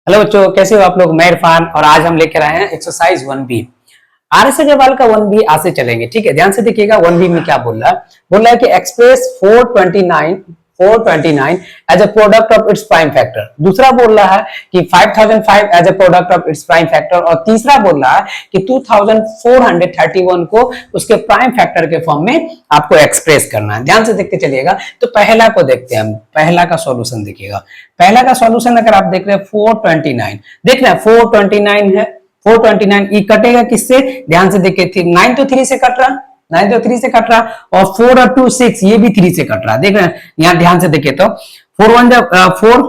Hello बच्चों, कैसे हो आप लोग। मैं इरफान और आज हम लेकर आए हैं एक्सरसाइज 1B। आर.एस. अग्रवाल का 1B आज से चलेंगे। ठीक है, ध्यान से देखिएगा। 1B में क्या बोल रहा है? बोल रहा है कि express 429 as a product of its prime factor. दूसरा बोल रहा है कि 5005 as a product of its prime factor, और तीसरा बोल रहा है कि 2431 को उसके प्राइम फैक्टर के फॉर्म में आपको एक्सप्रेस करना है। ध्यान से देखते चलिएगा। तो पहला को देखते हैं हम। पहला का सॉल्यूशन देखिएगा। पहला का सॉल्यूशन अगर आप देख रहे हैं 429, देख रहे हैं 429 है। 429 ये कटेगा किससे? ध्यान से देखिए, 9 तो 3 से कट रहा, 9 तो 3 से कट रहा, और 4 और 2 6 ये भी 3 से कट रहा। देख रहे हैं यहाँ ध्यान से देखिए तो 4 1 जा 4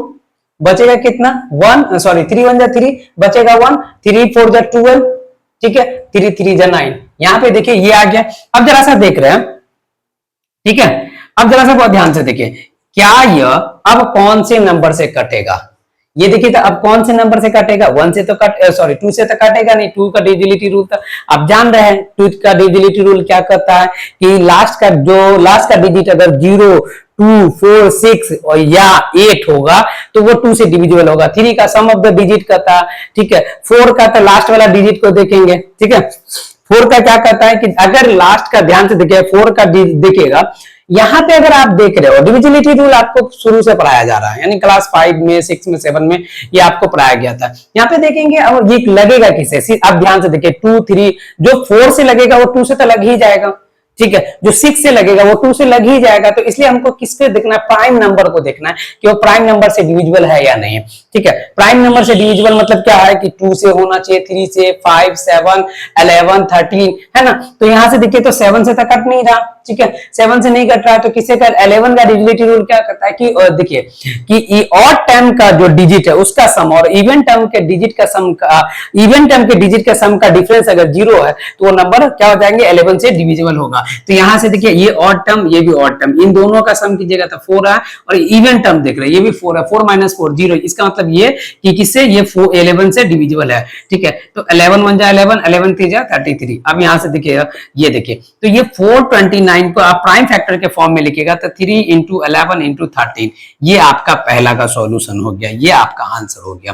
बचेगा कितना? 1 सॉरी 3 1 जा 3 बचेगा 1, 3 4 जा 12, ठीक है, 3 3 जा 9। यहाँ पे देखिए ये आ गया। अब जरा सा देख रहे हैं, ठीक है। अब जरा सा बहुत ध्यान से देखिए, क्या यह अब कौन से नंबर से कटेगा? ये देखिए तो अब कौन से नंबर से कटेगा? 1 से तो सॉरी 2 से तो कटेगा नहीं। 2 का डिविजिबिलिटी रूल था, आप जान रहे हैं 2 का डिविजिबिलिटी रूल क्या कहता है कि लास्ट का डिजिट अगर 0 2 4 6 और या 8 होगा तो वो 2 से डिविजिबल होगा। 3 का सम ऑफ द डिजिट कहता है, ठीक है। 4 का तो लास्ट वाला डिजिट को देखेंगे, ठीक है। 4 का क्या कहता है कि अगर लास्ट का, ध्यान से देखिए 4 का देखिएगा, यहां पे अगर आप देख रहे हो डिविजिबिलिटी रूल आपको शुरू से पढ़ाया जा रहा है, यानी क्लास 5 में 6 में 7 में ये आपको पढ़ाया गया था। यहाँ पे देखेंगे अब ये लगेगा किसे? आप ध्यान से देखिए 2 3 जो 4 से लगेगा वो 2 से तो लग ही जाएगा, ठीक है। जो 6 से लगेगा वो 2 से लग ही जाएगा। तो इसलिए हमको किसके देखना है? प्राइम नंबर को देखना है कि वो प्राइम नंबर से डिविजिबल है या नहीं, ठीक है। प्राइम नंबर से डिविजिबल मतलब क्या है कि 2 से होना चाहिए, 3 से, 5 7 11 13, है ना। तो यहां से देखिए तो 7 से तो कट नहीं रहा, ठीक है। 7 से नहीं कट रहा है तो किससे कर? 11 का डिविजिबिलिटी रूल क्या कहता है कि देखिए कि ऑड टर्म का जो डिजिट है उसका सम और इवन टर्म के डिजिट का सम का, इवन टर्म के डिजिट का सम का डिफरेंस अगर 0 है तो वो नंबर क्या हो जाएंगे? 11 से डिविजिबल होगा। तो यहां से देखिए ये ऑड टर्म, ये भी ऑड टर्म, इन दोनों का सम कीजिएगा तो 4 है, और इवन टर्म देख रहे हैं ये भी 4 है। 4 - 4 0, इसका मतलब ये कि किससे? ये 11 से डिविजिबल है, ठीक है। तो 11 1 जा 11, 11 3 जा 33। अब यहां से देखिएगा, ये देखिए तो ये 429 को आप प्राइम फैक्टर के फॉर्म में लिखिएगा तो 3 × 11 × 13, ये आपका पहला का सॉल्यूशन हो गया, ये आपका आंसर हो गया,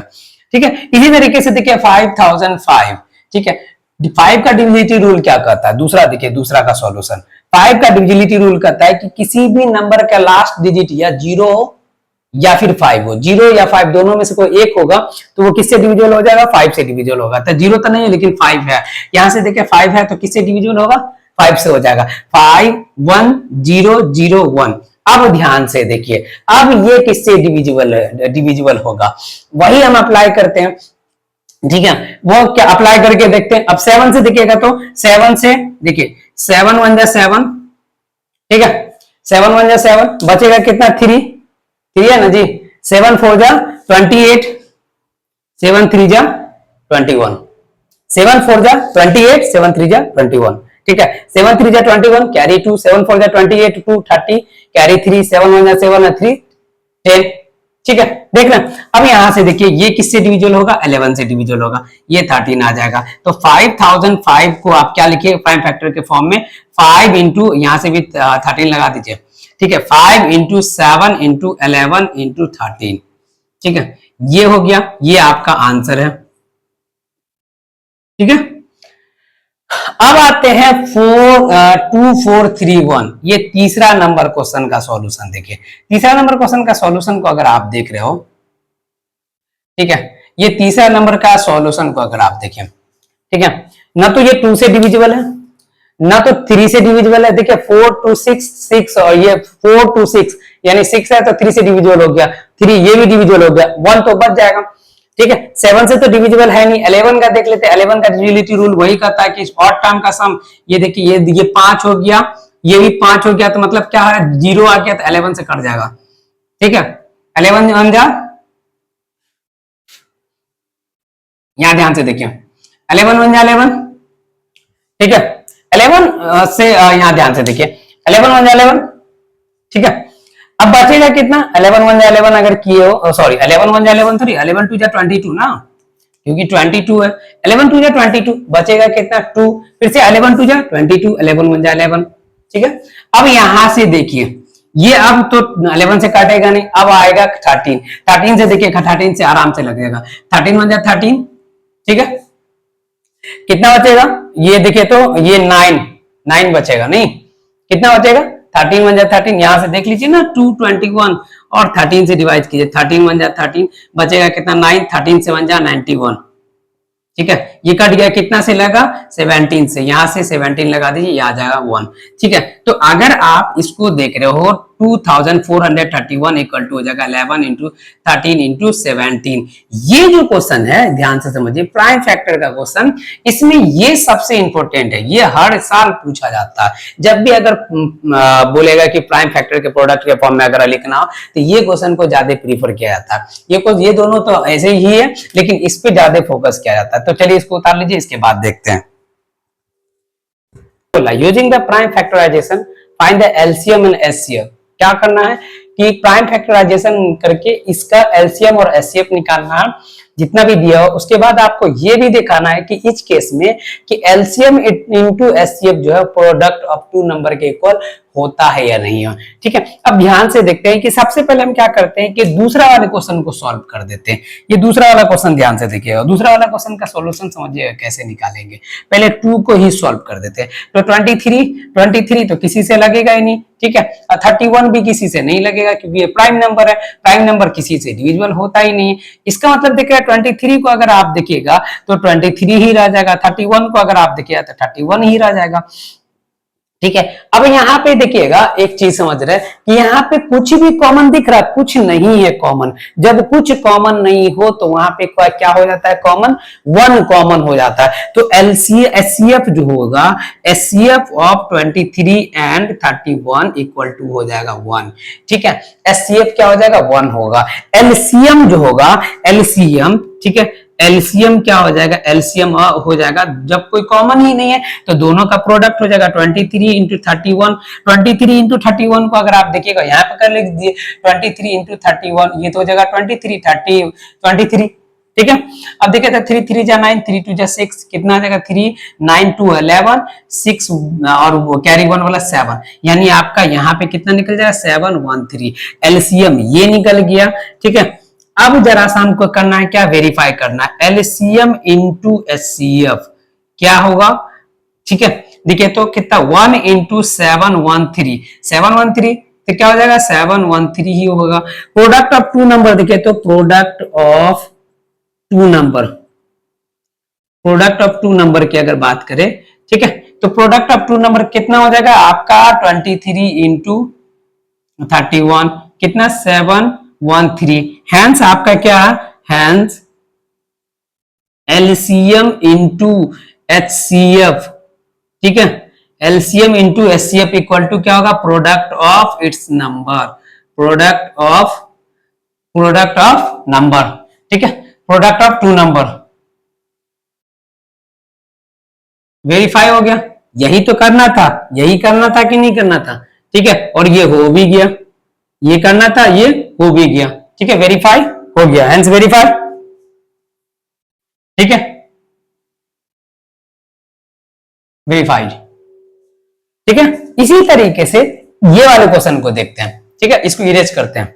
ठीक है। इसी तरीके से देखिए 5005, ठीक है। 5 का डिविजिबिलिटी रूल क्या कहता है? दूसरा देखिए, दूसरा का सॉल्यूशन 5 का डिविजिबिलिटी रूल कहता है कि किसी भी नंबर का लास्ट डिजिट या 0 या फिर 5 हो, 0 या 5 दोनों में से कोई एक होगा तो वो किससे डिविजिबल हो जाएगा? 5 से डिविजिबल होगा। तो 0 तो नहीं है लेकिन 5 है, यहां से देखिए 5 है तो किससे डिविजिबल होगा? 5 से हो जाएगा। 5 1 0 0 1। अब ध्यान से देखिए, अब ये किससे डिविजिबल होगा? वही हम अप्लाई करते हैं, ठीक है। वो क्या अप्लाई करके देखते हैं। अब 7 से देखिएगा तो 7 से देखिए 7 1 जा 7, ठीक है। 7 1 जा 7 बचेगा कितना? 3 3 है ना जी। 7 4 जा 28, 7 3 जा 21, 7 4 जा 28, 7 3 जा 21, ठीक है। 7 3 जा 21 कैरी 2, 7 4 जा 28 2 30 कैरी 3, 7 1 जा 7 3 10, ठीक है। देखना अब यहां से देखिए ये किससे डिविजिबल होगा? 11 से डिविजिबल होगा, ये 13 आ जाएगा। तो 5005 को आप क्या लिखिए प्राइम फैक्टर के फॉर्म में? 5 इंटू, यहां से भी 13 लगा दीजिए, ठीक है। 5 × 7 × 11 × 13, ठीक है। ये हो गया, ये आपका आंसर है, ठीक है। अब आते हैं 2431, ये तीसरा नंबर क्वेश्चन का सॉल्यूशन देखिए। तीसरा नंबर क्वेश्चन का सॉल्यूशन को अगर आप देख रहे हो, ठीक है, ये तीसरा नंबर का सॉल्यूशन को अगर आप देखें, ठीक है, ना तो ये 2 से डिविजिबल है ना तो 3 से डिविजिबल है। देखिए 4 2 6 6 और ये 4 2 6 यानी 6 है तो 3 से डिविजिबल हो गया, 3 ये भी डिविजिबल हो गया, 1 तो बच जाएगा, ठीक है। 7 से तो डिविजिबल है नहीं। 11 का देख लेते हैं। 11 का डिविजिबिलिटी रूल वही कहता है कि ऑड टर्म का सम, ये देखिए ये 5 हो गया, ये भी 5 हो गया, तो मतलब क्या है? 0 आ गया तो 11 से कट जाएगा, ठीक है। 11 1 जा, यहां ध्यान से देखिए 11 1 जा 11, ठीक है। 11 से यहां ध्यान से देखिए 11 1 जा 11, ठीक है। अब बचेगा कितना? 11 1 जा 11 अगर किए हो, सॉरी 11 1 जा 11 थोड़ी, 11 2 जा 22 ना, क्योंकि 22 है। 11 2 जा 22 बचेगा कितना? 2, फिर से 11 2 जा 22, 11 1 जा 11, ठीक है। अब यहां से देखिए ये अब तो 11 से काटेगा नहीं, अब आएगा 13। 13 से देखिए, 13 से आराम से लगेगा, 13 बन जाए 13, ठीक है। कितना बचेगा, ये देखिए तो ये 9 बचेगा, नहीं कितना बचेगा 13 बन जाए 13, यहां से देख लीजिए ना 221 और 13 से डिवाइड कीजिए, 13 बन जाए 13, बचेगा कितना 9, 13 से बन जाए 91, ठीक है। ये कट गया, कितना से लगा 17 से, यहां से 17 लगा दीजिए, ये आ जाएगा 1, ठीक है। तो अगर आप इसको देख रहे हो 2431 इक्वल टू हो जाएगा 11 इंटू 13 इंटू 17। ये जो क्वेश्चन है ध्यान से समझिए, प्राइम फैक्टर का क्वेश्चन, इसमें ये सबसे इंपॉर्टेंट है, ये हर साल पूछा जाता है। जब भी अगर बोलेगा कि प्राइम फैक्टर के प्रोडक्ट के फॉर्म में अगर लिखना हो तो ये क्वेश्चन को ज्यादा प्रीफर किया जाता है। ये दोनों तो ऐसे ही है, लेकिन इस पे ज्यादा फोकस किया जाता है। तो चलिए इसको उतार लीजिए, इसके बाद देखते हैं। Using the prime factorization find the LCM and HCF. क्या करना है कि प्राइम फैक्टराइजेशन करके इसका एलसीएम और एचसीएफ निकालना है, जितना भी दिया हो। उसके बाद आपको ये भी दिखाना है कि इस केस में कि एलसीएम इंटू एचसीएफ जो है प्रोडक्ट ऑफ टू नंबर के इक्वल होता है या नहीं है, ठीक है। अब ध्यान से देखते हैं कि सबसे पहले हम क्या करते हैं कि दूसरा वाले क्वेश्चन को सॉल्व कर देते हैं। ये दूसरा वाला क्वेश्चन ध्यान से देखिएगा, दूसरा वाला क्वेश्चन का सॉल्यूशन समझिएगा कैसे निकालेंगे। पहले 2 को ही सॉल्व कर देते हैं। तो 23 तो किसी से लगेगा ही नहीं, ठीक है। 31 भी किसी से नहीं लगेगा क्योंकि ये प्राइम नंबर है, प्राइम नंबर किसी से डिविजिबल होता ही नहीं है। इसका मतलब देखिए 23 को अगर आप देखिएगा तो 23 ही रह जाएगा, 31 को अगर आप देखिएगा तो 31 ही रह जाएगा, ठीक है। अब यहाँ पे देखिएगा एक चीज समझ रहे हैं कि यहाँ पे कुछ भी कॉमन दिख रहा है, कुछ नहीं है कॉमन। जब कुछ कॉमन नहीं हो तो वहां पे क्या हो जाता है, कॉमन 1 कॉमन हो जाता है। तो एचसीएफ जो होगा, HCF of 23 and 31 equal to हो जाएगा 1, ठीक है। एचसीएफ क्या हो जाएगा 1 होगा। एलसीएम जो होगा, एलसीएम, ठीक है, एलसीएम क्या हो जाएगा, एलसीएम हो जाएगा जब कोई कॉमन ही नहीं है तो दोनों का प्रोडक्ट हो जाएगा 23 इंटू 31। 23 इंटू 31 को अगर आप देखिएगा यहाँ पे कर लिख दीजिए 23 इंटू 31, ये तो हो जाएगा 23, ठीक है। अब देखिए तो 3 3 जा 9, 3 2 जा 6, कितना आ जाएगा 3 9 2 11 6 और वो कैरी 1 वाला 7, यानी आपका यहाँ पे कितना निकल जाएगा 713। एलसीएम ये निकल गया, ठीक है। अब जरा सा हमको करना है क्या, वेरीफाई करना है एलसीएम इंटू एचसीएफ क्या होगा, ठीक है। देखिए तो कितना 1 इंटू 713 तो क्या हो जाएगा 713 ही होगा। प्रोडक्ट ऑफ टू नंबर देखिए तो प्रोडक्ट ऑफ टू नंबर की अगर बात करें, ठीक है, तो प्रोडक्ट ऑफ टू नंबर कितना हो जाएगा आपका 23 इंटू 31 कितना 713। हैंस आपका क्या है, हैंस एलसीएम इंटू एचसीएफ, ठीक है, LCM into HCF equal to क्या होगा, product of its number, product of number, ठीक है, product of two number. Verify हो गया, यही तो करना था, यही करना था कि नहीं करना था, ठीक है। और ये हो भी गया, ये करना था, ये हो भी गया, ठीक है, वेरीफाई हो गया, हेंस वेरीफाई, ठीक है, वेरीफाइड, ठीक है। इसी तरीके से ये वाले क्वेश्चन को देखते हैं, ठीक है, इसको इरेज करते हैं।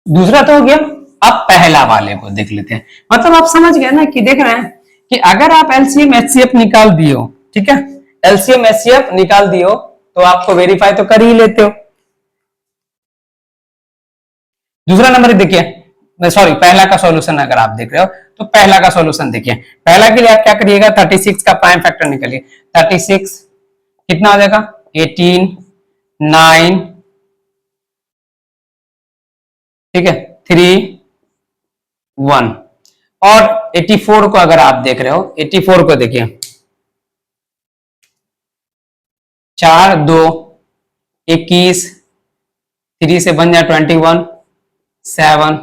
दूसरा तो हो गया, अब पहला वाले को देख लेते हैं। मतलब आप समझ गए ना कि देख रहे हैं कि अगर आप एलसीएम एचसीएफ निकाल दियो, ठीक है, एलसीएम एचसीएफ निकाल दियो तो आपको वेरीफाई तो कर ही लेते हो। दूसरा नंबर देखिए, सॉरी पहला का सॉल्यूशन अगर आप देख रहे हो तो पहला का सॉल्यूशन देखिए। पहला के लिए आप क्या करिएगा 36 का प्राइम फैक्टर निकालिए। 36 कितना हो जाएगा 18 9, ठीक है, 3 1। और 84 को अगर आप देख रहे हो, 84 को देखिए 4 2 21, 3 से बन जाए 21 7,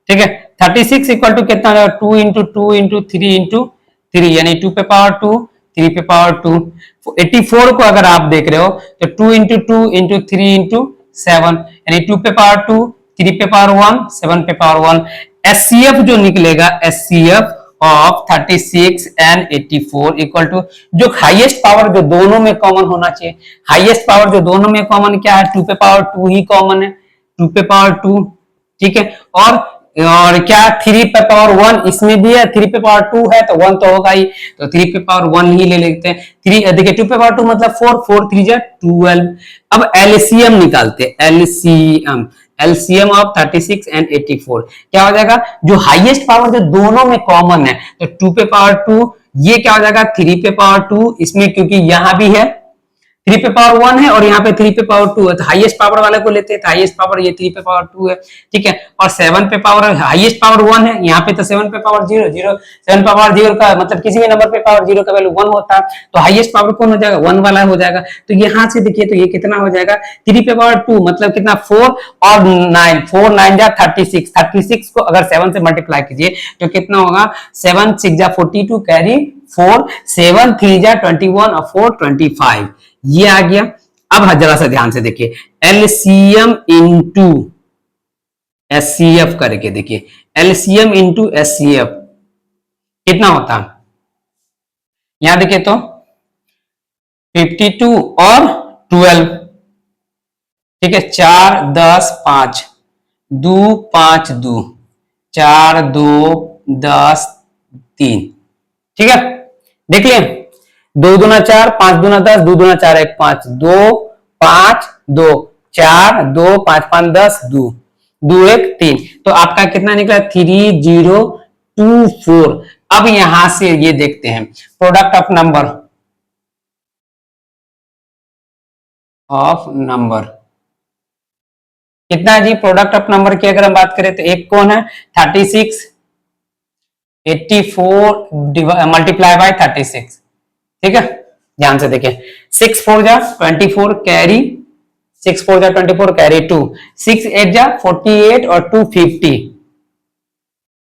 ठीक है। 36 इक्वल टू कितना होगा 2 इंटू 2 इंटू 3 इंटू 3, यानी 2 पे पावर 2 3 पे पावर 2। 84 को अगर आप देख रहे हो तो 2 इंटू 2 इंटू 3 इंटू 7, यानी 2 पे पावर 2 3 पे पावर 1 7 पे पावर 1। एचसीएफ जो निकलेगा, HCF of 36 and 84 equal to, जो हाईएस्ट पावर जो दोनों में कॉमन होना चाहिए, हाईएस्ट पावर जो दोनों में कॉमन क्या है, 2 पे पावर 2 ही कॉमन है, 2 पे पावर 2, ठीक है। और क्या 3 पे पावर 1 इसमें भी है, 3 पे पावर 2 है तो 1 तो होगा ही, तो 3 पे पावर 1 ही ले लेते हैं। 3 देखिए 2 पे पावर 2 मतलब 4, 4 3 जा 12। अब एलसीएम निकालते हैं, एलसीएम, एलसीएम ऑफ 36 एंड 84 क्या हो जाएगा, जो हाईएस्ट पावर जो दोनों में कॉमन है, तो 2 पे पावर 2 ये क्या हो जाएगा 3 पे पावर 2, इसमें क्योंकि यहां भी है 3 पे पावर 1 है और यहाँ पे 3 पे पावर 2 है, तो हाईएस्ट पावर वाले को लेते हैं, तो हाईएस्ट पावर ये 3 पे पावर 2 है, ठीक है। और 7 पे पावर हाईएस्ट पावर 1 है, यहाँ पे तो 7 पे पावर 0, 0 7 पे पावर 0 का मतलब किसी भी नंबर पे पावर 0 का वैल्यू 1 होता है, तो हाईएस्ट पावर कौन हो जाएगा, 1 वाला हो जाएगा। तो यहाँ से देखिए तो ये कितना हो जाएगा, 3 पे पावर 2 मतलब कितना 4 और 9, 4 9 जा 36, 36 को अगर 7 से मल्टीप्लाई कीजिए तो कितना होगा, 7 6 जा 42 कैरी 4, 7 3 जा 21 और 4 25, ये आ गया। अब जरा सा ध्यान से देखिए, एलसीएम इंटू एचसीएफ करके देखिए, एलसीएम इंटू एचसीएफ कितना होता है, यहां देखिए तो 52 और 12, ठीक है, 4 10 5 2 5 2 4 2 10 3, ठीक है। देखिए 2 दूना 4, 5 दूना 10, 2 दूना 4 1 5, 2 5 2 4 2 5 5 10 2 2 1 3, तो आपका कितना निकला 3024। अब यहां से ये देखते हैं प्रोडक्ट ऑफ नंबर कितना है जी, प्रोडक्ट ऑफ नंबर की अगर हम बात करें तो एक कौन है 36 84 मल्टीप्लाई बाय 36, ठीक है। ध्यान से देखिए 6 4 जा 24 कैरी 6 4 जा 24 कैरी 2, 6 8 जा 48 और 2 50,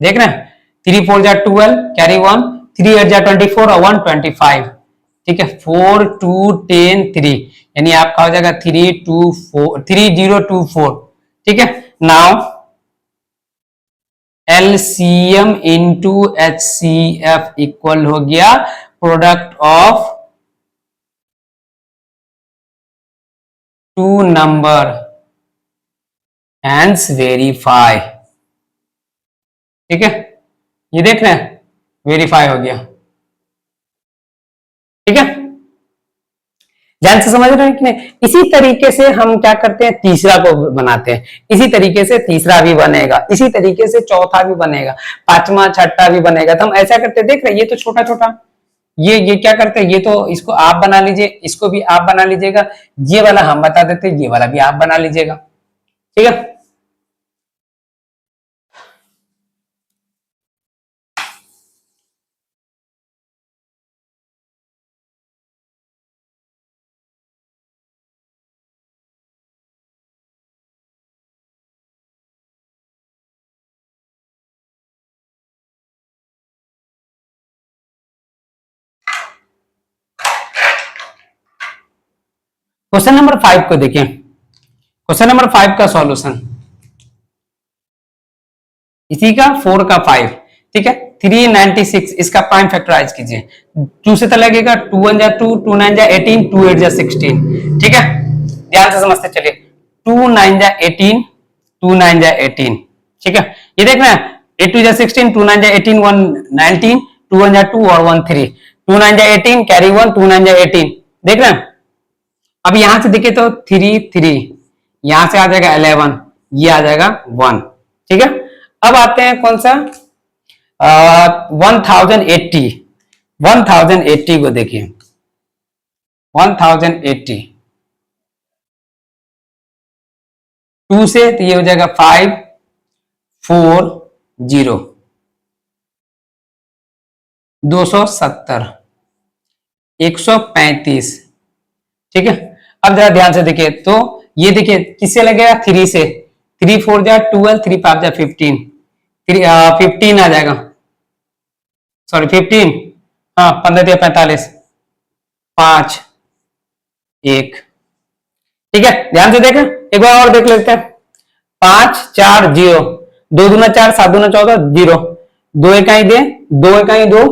देख रहे हैं 3 4 जा 12 कैरी 1, 3 8 जा 24 और 1 25, ठीक है। 4 2 10 3 यानी आपका हो जाएगा 3024, ठीक है। Now LCM into HCF equal हो गया product of 2 number, hence verify, ठीक है। ये देख रहे हैं वेरीफाई हो गया, ठीक है। ध्यान से समझ रहे हैं कि नहीं। इसी तरीके से हम क्या करते हैं, तीसरा को बनाते हैं, इसी तरीके से तीसरा भी बनेगा, इसी तरीके से चौथा भी बनेगा, पांचवा छठा भी बनेगा। तो हम ऐसा करते हैं, देख रहे ये तो छोटा छोटा, ये क्या करते हैं, ये तो इसको आप बना लीजिए, इसको भी आप बना लीजिएगा, ये वाला हम बता देते हैं, ये वाला भी आप बना लीजिएगा, ठीक है। क्वेश्चन नंबर 5 को देखिए, क्वेश्चन नंबर 5 का सॉल्यूशन इसी का 4 का 5, ठीक है। 396 इसका प्राइम फैक्टराइज कीजिए, 2 से तो लगेगा 2 1 जा 2, 2 9 जा 18, 2 8 जा 16, ठीक है। ध्यान से समझते चलिए, 2 9 जा 18, 2 9 जा 18, ठीक है। ये देखना है 8 2 जा 16, 2 9 जा 18, 1 19, 2 1 जा 2 और 1 3, 2 9 जा 18 कैरी 1, 2 9 जा 18, देख रहे हैं। अब यहां से देखिए तो 3 3, यहां से आ जाएगा 11, ये आ जाएगा 1, ठीक है। अब आते हैं कौन सा 1080, 1080 को देखिए, 1080 2 से तो ये हो जाएगा 5 4 0, 270 135, ठीक है। अब जरा ध्यान से देखिए तो ये देखिए किससे लगेगा 3 से, 3 4 जा 12, 3 5 जा 15, 15 आ जाएगा, सॉरी 15, हाँ 15 45 5 1, ठीक है। ध्यान से देखें, एक बार और देख लेते हैं, 5 4 0, 2 दूना 4, 7 दूना 14, 0, 2 इकाई दे, 2 इकाई 2,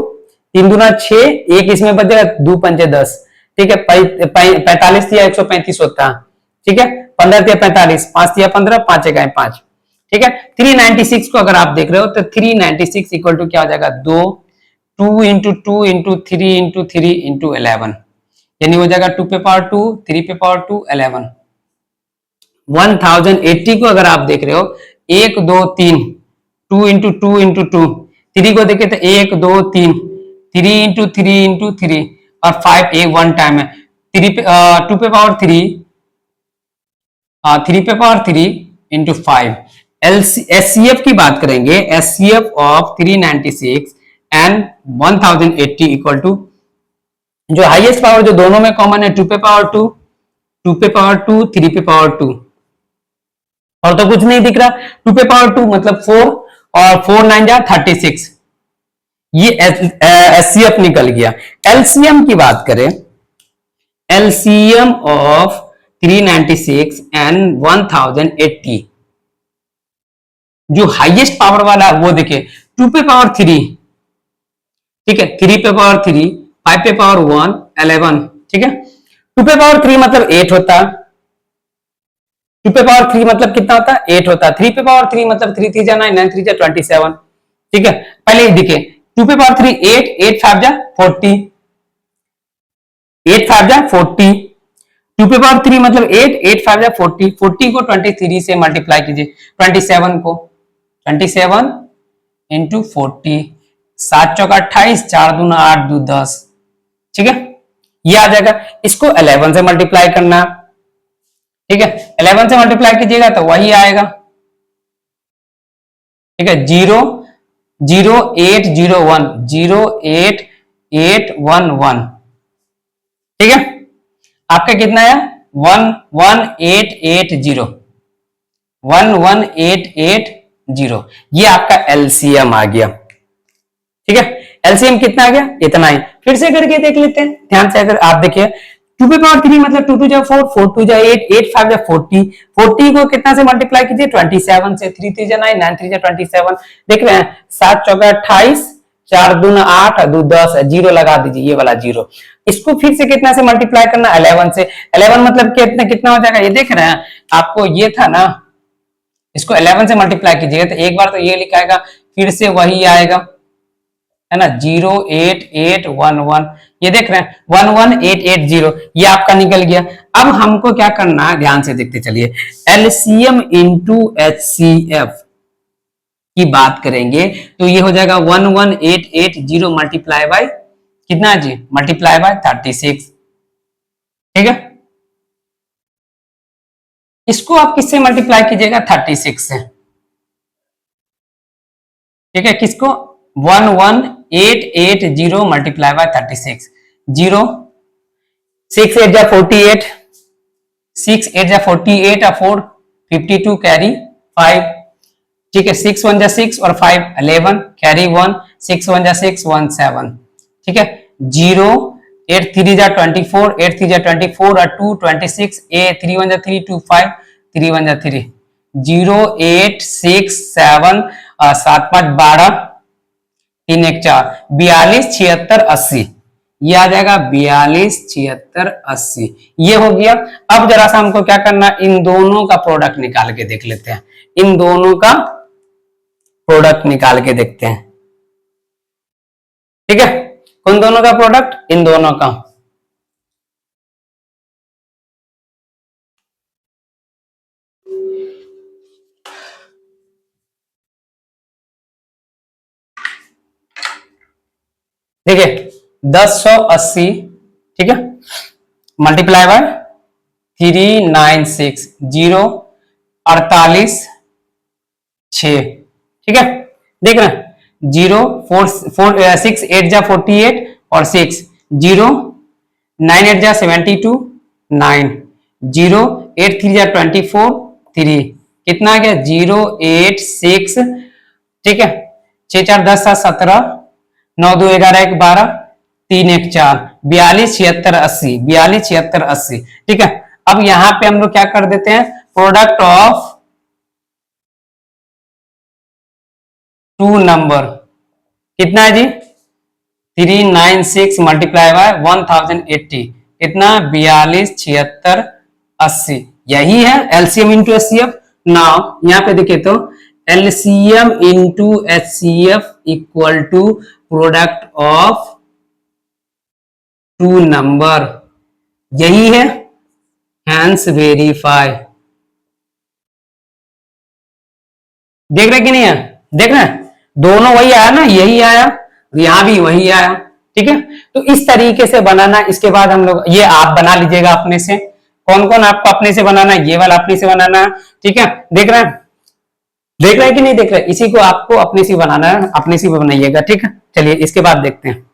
3 दूना 6, एक इसमें बच जाएगा, 2 पंजे 10, ठीक है। 45 या 135 होता है, ठीक है। 15 या 45, 5 या 15, 5 इकाई 5, ठीक है। 396 को अगर आप देख रहे हो तो 396 इक्वल टू क्या हो जाएगा, 2 इंटू 2 इंटू 3 इंटू 3 इंटू 11, यानी हो जाएगा 2 पे पावर 2, 3 पे पावर 2, 11। 1080 को अगर आप देख रहे हो, 1 2 3, 2 इंटू 2 इंटू 2, 3 को देखे तो 1 2 3, 3 इंटू 3 इंटू 3 और 5 एक 1 टाइम है, 3 पे 2 पे पावर 3, 3 पे पावर 3 इंटू 5। एससीएफ की बात करेंगे, SCF of 396 and 1080 equal to, जो हाईएस्ट पावर जो दोनों में कॉमन है, 2 पे पावर 2, 2 पे पावर 2, 3 पे पावर 2, और तो कुछ नहीं दिख रहा। 2 पे पावर 2 मतलब 4, और 4 9 जा 36, ये एचसीएफ निकल गया। एलसीएम की बात करें, एलसीएम ऑफ 396 एंड 1080, जो हाईएस्ट पावर वाला वो देखिए, 2 पे पावर 3, ठीक है, 3 पे पावर 3, 5 पे पावर 1, 11, ठीक है। 2 पे पावर 3 मतलब 8 होता है, 2 पे पावर 3 मतलब कितना होता है, 8 होता है। 3 पे पावर 3 मतलब 3 3 जा 9, 9 3 जा 27, ठीक है। पहले ही दिखे, 2 पे पावर 3 8, 8 5 जा 40, 8 5 जा 40, 2 पे पावर 3 मतलब 8, 8 5 जा 40, 40 को 23 से मल्टीप्लाई कीजिए, 27 को 27 इंटू 40, 7 चौका 28, 4 दूना 8 दो 10, ठीक है, ये आ जाएगा। इसको 11 से मल्टीप्लाई करना, ठीक है, 11 से मल्टीप्लाई कीजिएगा तो वही आएगा, ठीक है। 0 0 8 0 1, 0 8 8 1 1, ठीक है। आपका कितना है, 1 1 8 8 0, 1 1 8 8 0, ये आपका एलसीएम आ गया, ठीक है। एलसीएम कितना आ गया, इतना ही। फिर से करके देख लेते हैं ध्यान से। अगर आप देखिए, 2 पे पावर 3 मतलब 2 2 जा 4, 4 2 जा 8, 8 5 जा 40, 40 को कितना से मल्टीप्लाई कीजिए, 27 से, 3 3 जा 9, 9 3 जा 27, देख रहे हैं, 7 चौका 28, 4 दूना 8 2 10, 0 लगा दीजिए, ये वाला 0। इसको फिर से कितना से मल्टीप्लाई करना, 11 से। 11 मतलब कितना कितना हो जाएगा, ये देख रहे हैं आपको, ये था ना, इसको 11 से मल्टीप्लाई कीजिएगा तो एक बार तो ये लिखाएगा, फिर से वही आएगा, है ना, 0 8 8 1 1, ये देख रहे हैं 1 1 8 8 0, ये आपका निकल गया। अब हमको क्या करना है, ध्यान से देखते चलिए। एलसीएम इंटू एचसीएफ की बात करेंगे तो ये हो जाएगा 1 1 8 8 0 मल्टीप्लाई बाय कितना जी, मल्टीप्लाई बाय 36, ठीक है। इसको आप किससे मल्टीप्लाई कीजिएगा, 36 से, ठीक है। किसको, 1 1 8 8 0 मल्टीप्लाई बाय 36, 0 6 8 जा 48, 6 8 जा 48 और 4 52 कैरी 5, ठीक है। 6 1 जा 6 और 5 11 कैरी 1, 6 1 जा 6 1 7, ठीक है। 0 8 3 जा 24, 8 3 जा 24 और 2 26, 3 1 जा 3 2 5, 3 1 जा 3, 0 8 6 7 7 5 12, 3 1 4, 42 76 80, ये आ जाएगा 42 76 80, ये हो गया। अब जरा सा हमको क्या करना, इन दोनों का प्रोडक्ट निकाल के देख लेते हैं, इन दोनों का प्रोडक्ट निकाल के देखते हैं, ठीक है। उन दोनों का प्रोडक्ट, इन दोनों का, देखिए 1080, ठीक है, मल्टीप्लाई बाय 396 0 48 6, ठीक है। देख रहे हैं, 0 4 4 6 8 जा 48 और 6, 0 9 8 जा 72 9, 0 8 3 जा 24 3, कितना आ गया, 0 8 6, ठीक है, 6 4 10 7 17, 9 2 11 1 12, 3 1 4, 42 76 80, 42 76 80, ठीक है। अब यहां पे हम लोग क्या कर देते हैं, प्रोडक्ट ऑफ टू नंबर कितना है जी 396 मल्टीप्लाई बाय 1080 कितना 42 76 80 यही है एलसीएम इंटू एचसीएफ। नाउ यहाँ पे देखिए तो LCM into HCF equal to product of two number यही है हैंस वेरीफाई। देख रहे कि नहीं है देख रहे दोनों वही आया ना यही आया यहां भी वही आया ठीक है। तो इस तरीके से बनाना इसके बाद हम लोग ये आप बना लीजिएगा अपने से कौन कौन आपको अपने से बनाना है ये वाला अपने से बनाना है ठीक है। देख रहे हैं कि नहीं देख रहे इसी को आपको अपने से बनाना है अपने से बनाइएगा ठीक है। चलिए इसके बाद देखते हैं।